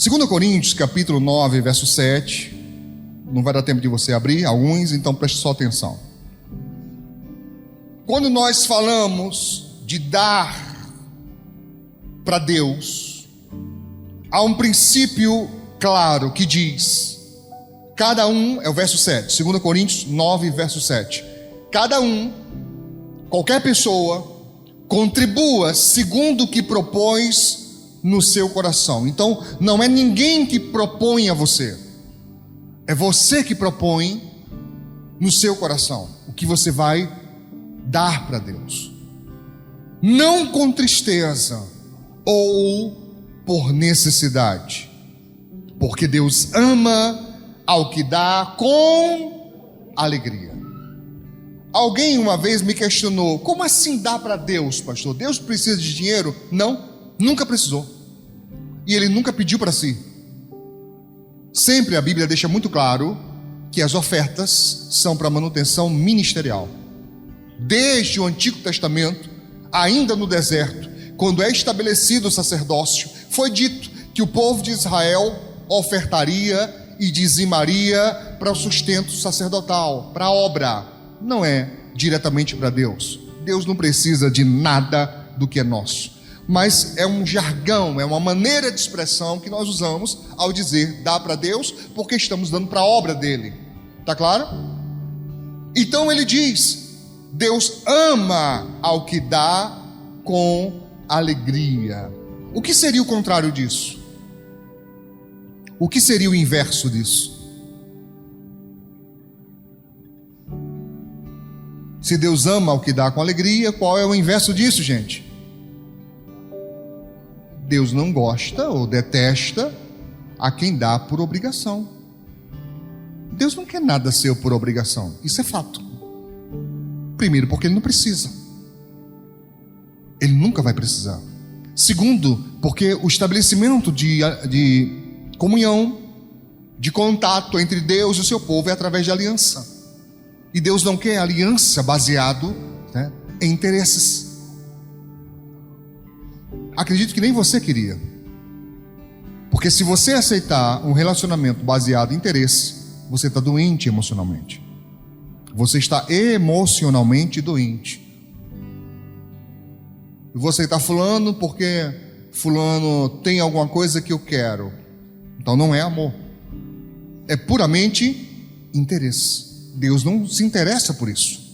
2 Coríntios, capítulo 9, verso 7. Não vai dar tempo de você abrir alguns, então preste só atenção. Quando nós falamos de dar para Deus, há um princípio claro que diz: cada um, é o verso 7, 2 Coríntios 9, verso 7. Cada um, qualquer pessoa, contribua segundo o que propôs no seu coração. Então, não é ninguém que propõe a você, é você que propõe no seu coração o que você vai dar para Deus. Não com tristeza ou por necessidade, porque Deus ama ao que dá com alegria. Alguém uma vez me questionou: como assim dá para Deus, pastor? Deus precisa de dinheiro? Não, nunca precisou. E Ele nunca pediu para si. Sempre a Bíblia deixa muito claro que as ofertas são para manutenção ministerial. Desde o Antigo Testamento, ainda no deserto, quando é estabelecido o sacerdócio, foi dito que o povo de Israel ofertaria e dizimaria para o sustento sacerdotal, para a obra. Não é diretamente para Deus. Deus não precisa de nada do que é nosso, mas é um jargão, é uma maneira de expressão que nós usamos ao dizer dá para Deus, porque estamos dando para a obra dele. Está claro? Então ele diz: Deus ama ao que dá com alegria. O que seria o contrário disso? O que seria o inverso disso? Se Deus ama ao que dá com alegria, qual é o inverso disso, gente? Deus não gosta ou detesta a quem dá por obrigação. Deus não quer nada seu por obrigação, isso é fato. Primeiro, porque Ele não precisa. Ele nunca vai precisar. Segundo, porque o estabelecimento de comunhão, de contato entre Deus e o seu povo é através de aliança. E Deus não quer aliança baseado, em interesses. Acredito que nem você queria. Porque se você aceitar um relacionamento baseado em interesse, você está doente emocionalmente. Você está emocionalmente doente. E você está fulano porque fulano tem alguma coisa que eu quero. Então não é amor. É puramente interesse. Deus não se interessa por isso.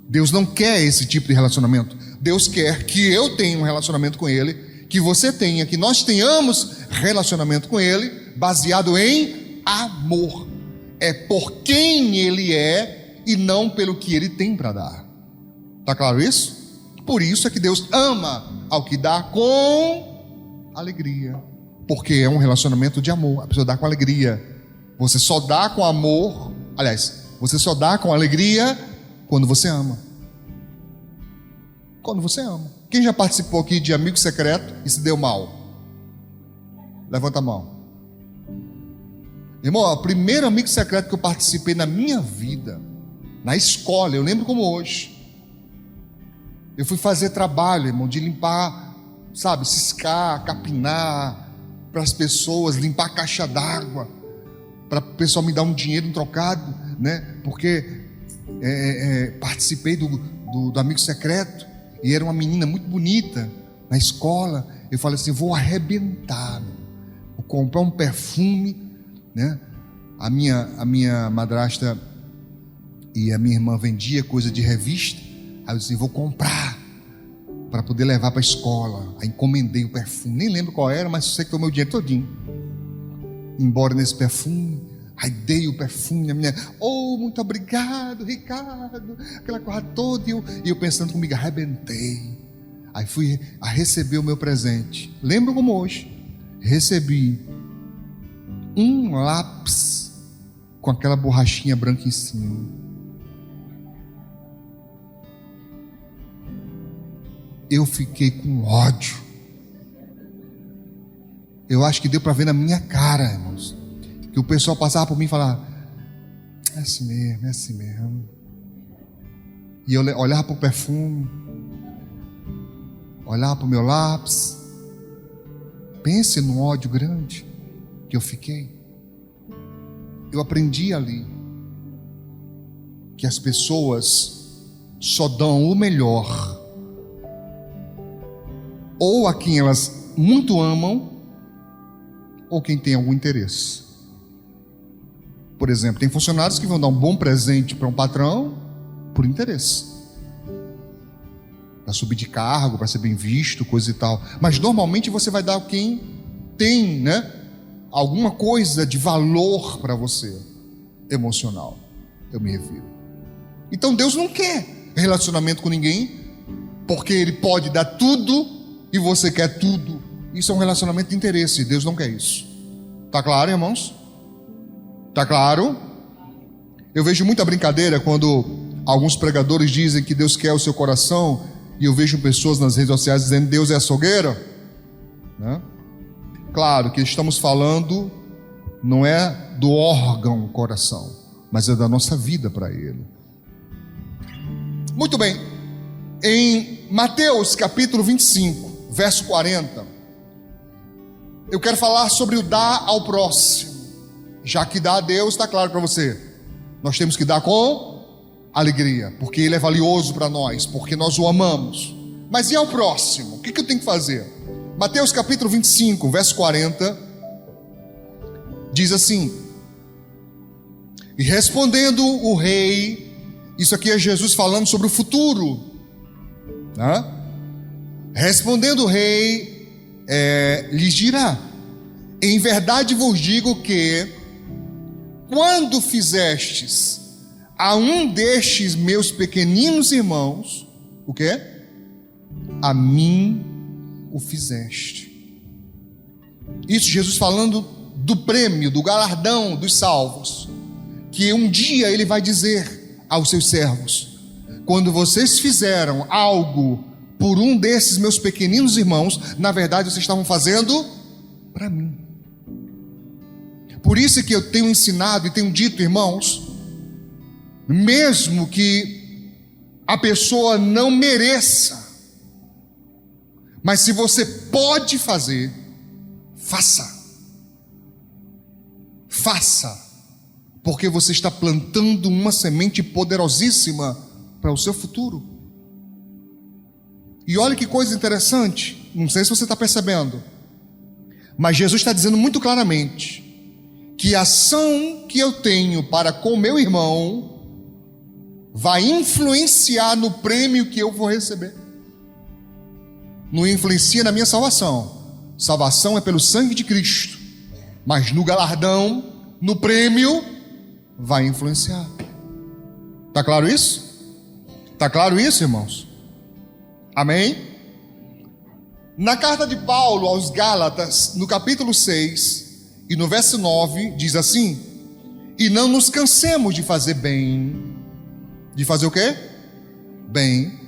Deus não quer esse tipo de relacionamento. Deus quer que eu tenha um relacionamento com Ele, que você tenha, que nós tenhamos relacionamento com Ele, baseado em amor. É por quem Ele é e não pelo que Ele tem para dar. Está claro isso? Por isso é que Deus ama ao que dá com alegria, porque é um relacionamento de amor. A pessoa dá com alegria. Você só dá com amor. Aliás, você só dá com alegria quando você ama. Quando você ama. Quem já participou aqui de amigo secreto e se deu mal? Levanta a mão. Irmão, o primeiro amigo secreto que eu participei na minha vida, na escola, eu lembro como hoje. Eu fui fazer trabalho, irmão, de limpar, sabe, ciscar, capinar para as pessoas, limpar a caixa d'água, para o pessoal me dar um dinheiro, um trocado, porque participei do amigo secreto, e era uma menina muito bonita na escola. Eu falei assim: vou arrebentar, vou comprar um perfume, a minha madrasta e a minha irmã vendia coisa de revista. Aí eu disse: vou comprar para poder levar para a escola. Aí encomendei o perfume, nem lembro qual era, mas sei que foi o meu dinheiro todinho embora nesse perfume. Aí dei o perfume, a menina: oh, muito obrigado, Ricardo, aquela coisa toda. E eu pensando comigo: arrebentei. Aí fui a receber o meu presente. Lembro como hoje. Recebi um lápis com aquela borrachinha branca em cima. Eu fiquei com ódio. Eu acho que deu para ver na minha cara, irmãos, que o pessoal passava por mim e falava: é assim mesmo, é assim mesmo. E eu olhava para o perfume, olhava para o meu lápis. Pense num ódio grande. que eu fiquei. Eu aprendi ali que as pessoas só dão o melhor ou a quem elas muito amam ou quem tem algum interesse. Por exemplo, tem funcionários que vão dar um bom presente para um patrão por interesse, para subir de cargo, para ser bem visto, coisa e tal. Mas normalmente você vai dar a quem tem, alguma coisa de valor para você, emocional, eu me refiro. Então Deus não quer relacionamento com ninguém, porque Ele pode dar tudo e você quer tudo. Isso é um relacionamento de interesse. Deus não quer isso. Tá claro, irmãos? Tá claro? Eu vejo muita brincadeira quando alguns pregadores dizem que Deus quer o seu coração, e eu vejo pessoas nas redes sociais dizendo Deus é açougueiro, Claro que estamos falando não é do órgão coração, mas é da nossa vida para Ele. Muito bem. Em Mateus capítulo 25, verso 40, eu quero falar sobre o dar ao próximo. Já que dar a Deus está claro para você, nós temos que dar com alegria, porque Ele é valioso para nós, porque nós o amamos. Mas e ao próximo? O que eu tenho que fazer? Mateus capítulo 25, verso 40, diz assim: e respondendo o rei, isso aqui é Jesus falando sobre o futuro, respondendo o rei, lhes dirá: em verdade vos digo que, quando fizestes a um destes meus pequeninos irmãos, o quê? A mim o fizeste. Isso Jesus falando do prêmio, do galardão dos salvos, que um dia Ele vai dizer aos seus servos: quando vocês fizeram algo por um desses meus pequeninos irmãos, na verdade vocês estavam fazendo para mim. Por isso que eu tenho ensinado e tenho dito, irmãos, mesmo que a pessoa não mereça, mas se você pode fazer, faça. Faça, porque você está plantando uma semente poderosíssima para o seu futuro. E olha que coisa interessante, não sei se você está percebendo, mas Jesus está dizendo muito claramente que a ação que eu tenho para com meu irmão vai influenciar no prêmio que eu vou receber. Não influencia na minha salvação. Salvação é pelo sangue de Cristo, mas no galardão, no prêmio, vai influenciar. Está claro isso? Está claro isso, irmãos? Amém? Na carta de Paulo aos Gálatas, no capítulo 6 e no verso 9, diz assim: e não nos cansemos de fazer bem. De fazer o quê? Bem,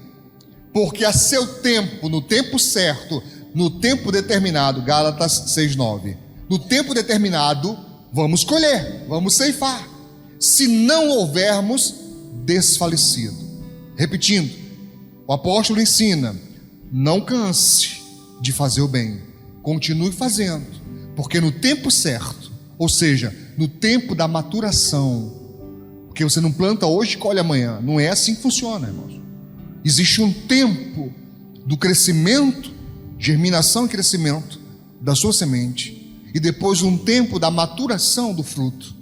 porque a seu tempo, no tempo certo, no tempo determinado, Gálatas 6:9, no tempo determinado, vamos colher, vamos ceifar, se não houvermos desfalecido. Repetindo, o apóstolo ensina: não canse de fazer o bem, continue fazendo, porque no tempo certo, ou seja, no tempo da maturação, porque você não planta hoje e colhe amanhã, não é assim que funciona, irmãos. Existe um tempo do crescimento, germinação e crescimento da sua semente, e depois um tempo da maturação do fruto.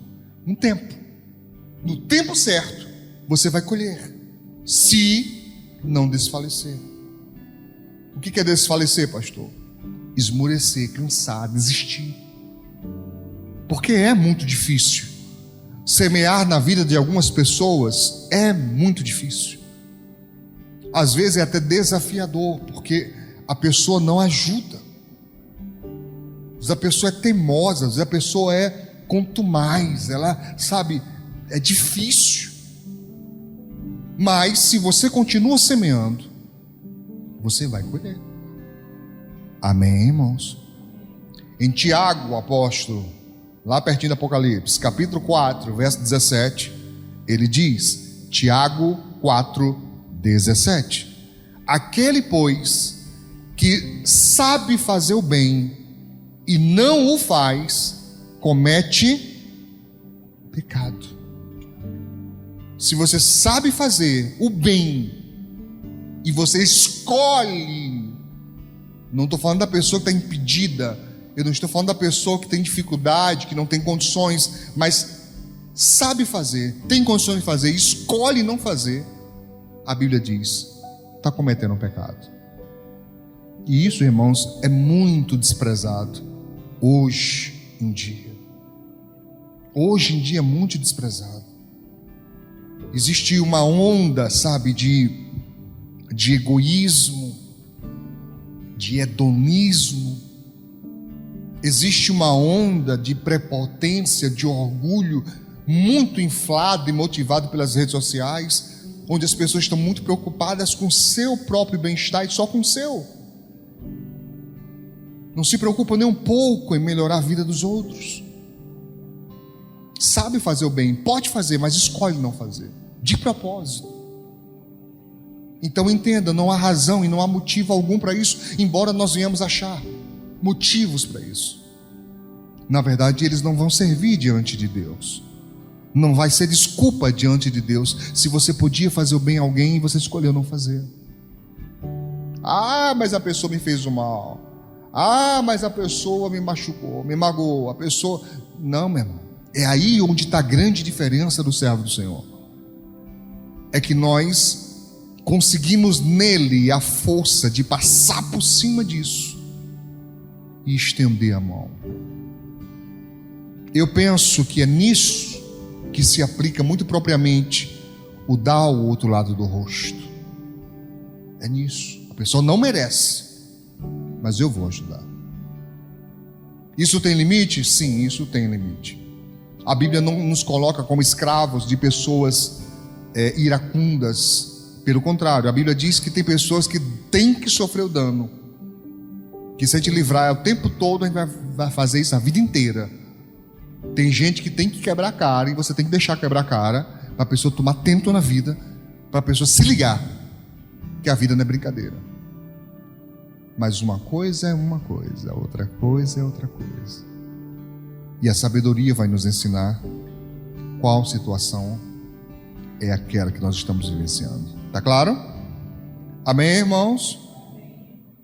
Um tempo. No tempo certo, você vai colher, se não desfalecer. O que é desfalecer, pastor? Esmorecer, cansar, desistir. Porque é muito difícil. Semear na vida de algumas pessoas é muito difícil. Às vezes é até desafiador, porque a pessoa não ajuda. Às vezes a pessoa é teimosa, às vezes a pessoa é contumaz, ela, sabe, é difícil. Mas se você continua semeando, você vai colher. Amém, irmãos? Em Tiago, o apóstolo, lá pertinho do Apocalipse, capítulo 4, verso 17, ele diz, Tiago 4, 17: aquele, pois, que sabe fazer o bem e não o faz, comete pecado. Se você sabe fazer o bem e você escolhe, não estou falando da pessoa que está impedida, eu não estou falando da pessoa que tem dificuldade, que não tem condições, mas sabe fazer, tem condições de fazer, escolhe não fazer, a Bíblia diz, está cometendo um pecado. E isso, irmãos, é muito desprezado hoje em dia. Hoje em dia é muito desprezado. Existe uma onda, sabe, de egoísmo, de hedonismo. Existe uma onda de prepotência, de orgulho, muito inflado e motivado pelas redes sociais, onde as pessoas estão muito preocupadas com o seu próprio bem-estar e só com o seu. Não se preocupam nem um pouco em melhorar a vida dos outros. Sabe fazer o bem, pode fazer, mas escolhe não fazer, de propósito. Então entenda, não há razão e não há motivo algum para isso, embora nós venhamos achar motivos para isso. Na verdade, eles não vão servir diante de Deus. Não vai ser desculpa diante de Deus se você podia fazer o bem a alguém e você escolheu não fazer. Ah, mas a pessoa me fez o mal. Ah, mas a pessoa me machucou, me magoou. A pessoa... Não, meu irmão. É aí onde está a grande diferença do servo do Senhor. É que nós conseguimos nele a força de passar por cima disso e estender a mão. Eu penso que é nisso que se aplica muito propriamente o dar ao outro lado do rosto. É nisso. A pessoa não merece, mas eu vou ajudar. Isso tem limite? Sim, isso tem limite. A Bíblia não nos coloca como escravos de pessoas iracundas. Pelo contrário, a Bíblia diz que tem pessoas que têm que sofrer o dano, que se a gente livrar o tempo todo, a gente vai fazer isso a vida inteira. Tem gente que tem que quebrar a cara, e você tem que deixar quebrar a cara, para a pessoa tomar tempo na vida, para a pessoa se ligar que a vida não é brincadeira. Mas uma coisa é uma coisa, outra coisa é outra coisa. E a sabedoria vai nos ensinar qual situação é aquela que nós estamos vivenciando. Tá claro? Amém, irmãos?